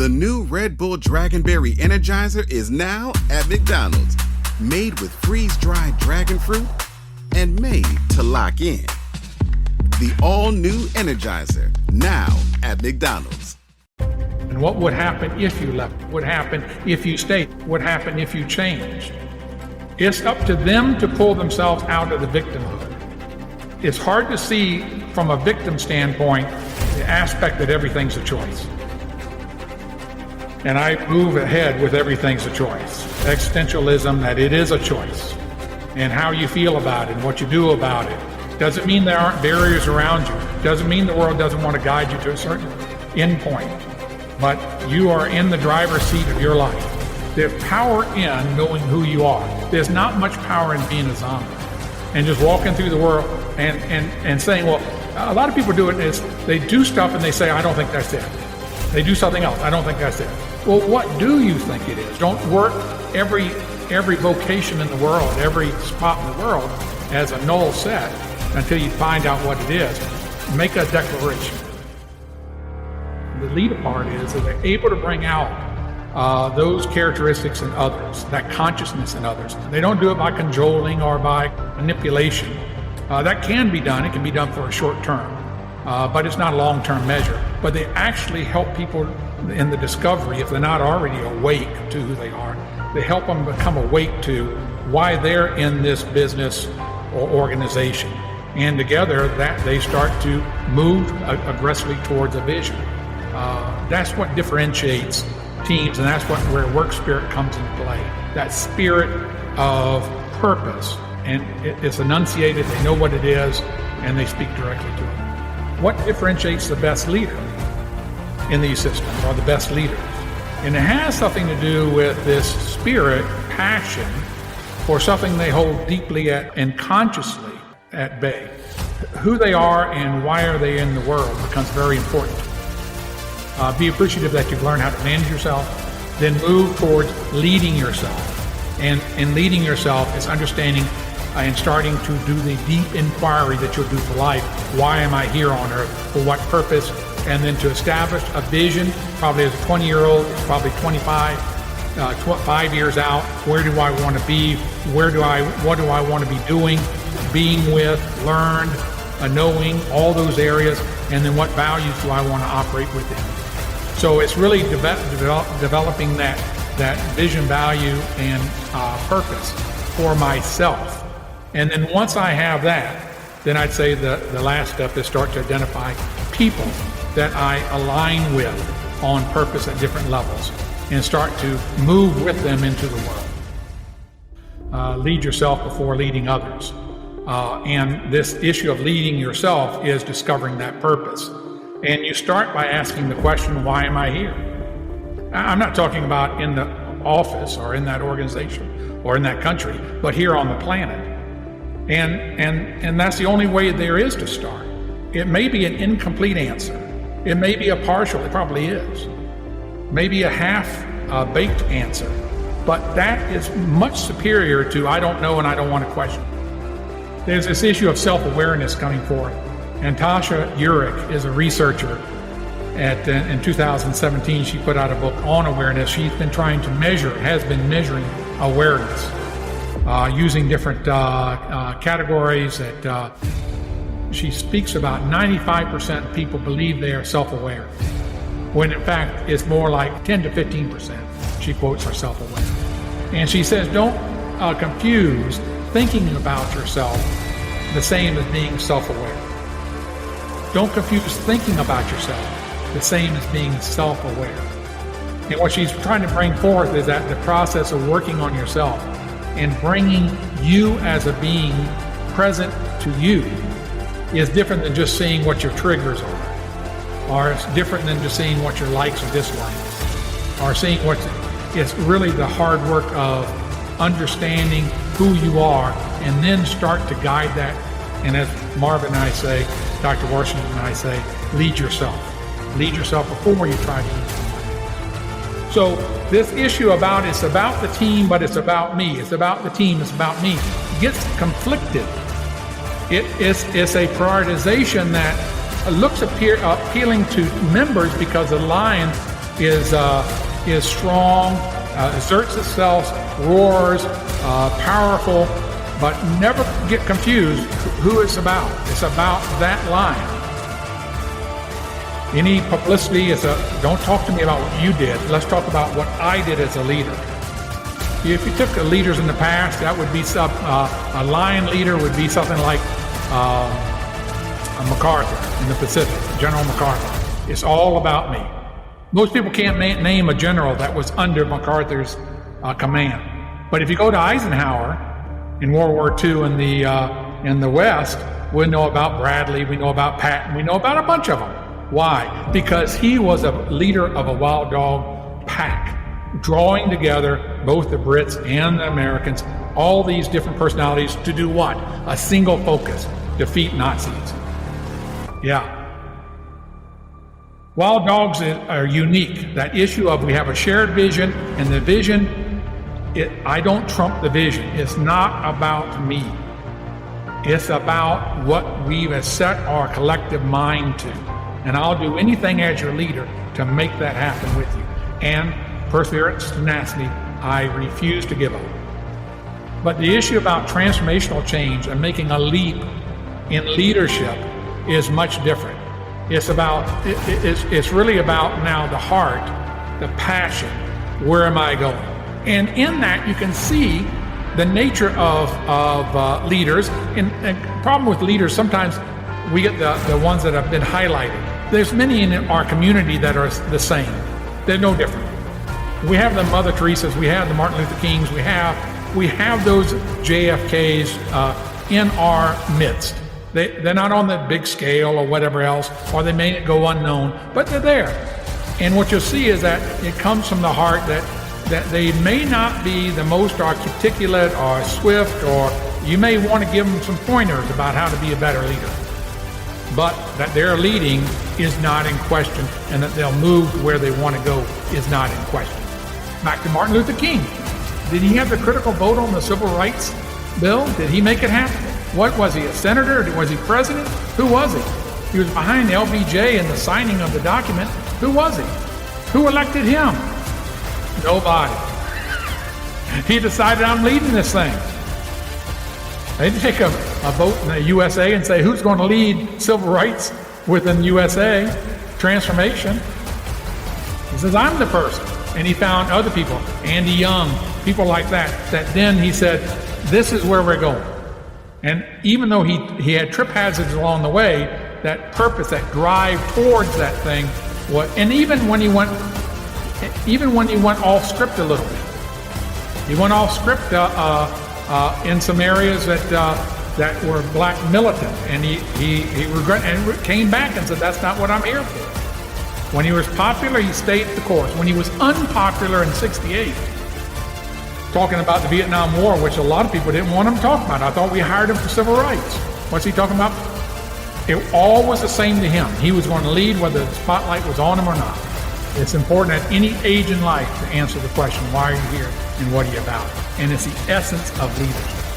The new Red Bull Dragonberry Energizer is now at McDonald's. Made with freeze-dried dragon fruit and made to lock in. The all-new Energizer, now at McDonald's. And what would happen if you left? What would happen if you stayed? What would happen if you changed? It's up to them to pull themselves out of the victimhood. It's hard to see from a victim standpoint the aspect that everything's a choice. And I move ahead with everything's a choice. Existentialism, that it is a choice. And how you feel about it and what you do about it. Doesn't mean there aren't barriers around you. Doesn't mean the world doesn't want to guide you to a certain end point. But you are in the driver's seat of your life. There's power in knowing who you are. There's not much power in being a zombie and just walking through the world and saying, well, a lot of people do it is they do stuff and they say, I don't think that's it. They do something else. I don't think that's it. Well, what do you think it is? Don't work every vocation in the world, every spot in the world as a null set until you find out what it is. Make a declaration. The leader part is that they're able to bring out those characteristics in others, that consciousness in others. They don't do it by cajoling or by manipulation. That can be done. It can be done for a short term, but it's not a long-term measure. But they actually help people in the discovery, if they're not already awake to who they are, they help them become awake to why they're in this business or organization. And together, that they start to move aggressively towards a vision. That's what differentiates teams, and that's where work spirit comes into play. That spirit of purpose, and it's enunciated, they know what it is, and they speak directly to it. What differentiates the best leader in these systems, or the best leaders? And it has something to do with this spirit, passion, for something they hold deeply at and consciously at bay. Who they are and why are they in the world becomes very important. Be appreciative that you've learned how to manage yourself, then move towards leading yourself. And leading yourself is understanding and starting to do the deep inquiry that you'll do for life. Why am I here on earth? For what purpose? And then to establish a vision, probably as a 20-year-old, probably 25, 5 years out. Where do I want to be? What do I want to be doing, being with, learned, knowing, all those areas, and then what values do I want to operate within? So it's really developing that vision, value, and purpose for myself. And then once I have that, then I'd say the last step is start to identify people that I align with on purpose at different levels and start to move with them into the world. Lead yourself before leading others. And this issue of leading yourself is discovering that purpose. And you start by asking the question, why am I here? I'm not talking about in the office or in that organization or in that country, but here on the planet. And that's the only way there is to start. It may be an incomplete answer. It may be a partial, it probably is. Maybe a half-baked answer. But that is much superior to I don't know and I don't want to question. There's this issue of self-awareness coming forth. And Tasha Eurich is a researcher. In 2017, she put out a book on awareness. She's been trying to has been measuring awareness using different categories that she speaks about 95% of people believe they are self-aware, when in fact it's more like 10 to 15%, she quotes, are self-aware. And she says, don't confuse thinking about yourself the same as being self-aware. Don't confuse thinking about yourself the same as being self-aware. And what she's trying to bring forth is that the process of working on yourself and bringing you as a being present to you is different than just seeing what your triggers are, or it's different than just seeing what your likes or dislikes, or seeing it's really the hard work of understanding who you are and then start to guide that. And as Marvin and I say, Dr. Washington and I say, lead yourself. Lead yourself before you try to lead somebody. So this issue it's about the team, but it's about me. It's about the team, it's about me. It gets conflicted. It's a prioritization that looks appealing to members because it aligns is strong, asserts itself, roars, powerful, but never get confused who it's about. It's about that line. Any publicity don't talk to me about what you did. Let's talk about what I did as a leader. If you took the leaders in the past, that would be a lion leader would be something like MacArthur in the Pacific, General MacArthur. It's all about me. Most people can't name a general that was under MacArthur's command. But if you go to Eisenhower in World War II in the West, we know about Bradley, we know about Patton, we know about a bunch of them. Why? Because he was a leader of a wild dog pack, drawing together both the Brits and the Americans, all these different personalities to do what? A single focus: defeat Nazis. Yeah. Wild dogs are unique. That issue of we have a shared vision, and the vision, I don't trump the vision. It's not about me. It's about what we've set our collective mind to. And I'll do anything as your leader to make that happen with you. And perseverance, tenacity, I refuse to give up. But the issue about transformational change and making a leap in leadership is much different. It's really about now the heart, the passion. Where am I going? And in that, you can see the nature of leaders. And the problem with leaders, sometimes we get the ones that have been highlighted. There's many in our community that are the same. They're no different. We have the Mother Teresas, we have the Martin Luther Kings, we have those JFKs in our midst. They're not on the big scale or whatever else, or they may go unknown, but they're there. And what you'll see is that it comes from the heart that they may not be the most articulate or swift, or you may want to give them some pointers about how to be a better leader. But that their leading is not in question, and that they'll move to where they want to go is not in question. Back to Martin Luther King. Did he have the critical vote on the Civil Rights Bill? Did he make it happen? What was he, a senator? Was he president? Who was he? He was behind the LBJ and the signing of the document. Who was he? Who elected him? Nobody. He decided, I'm leading this thing. They didn't take a vote in the USA and say, who's going to lead civil rights within the USA? Transformation. He says, I'm the person. And he found other people, Andy Young, people like that then he said, this is where we're going. And even though he had trip hazards along the way, that purpose, that drive towards that thing, and even when he went off script a little bit, he went off script in some areas that were black militant, and he regret and came back and said, that's not what I'm here for. When he was popular, he stayed the course. When he was unpopular in '68, talking about the Vietnam War, which a lot of people didn't want him to talk about. I thought we hired him for civil rights. What's he talking about? It all was the same to him. He was going to lead whether the spotlight was on him or not. It's important at any age in life to answer the question, why are you here and what are you about? And it's the essence of leadership.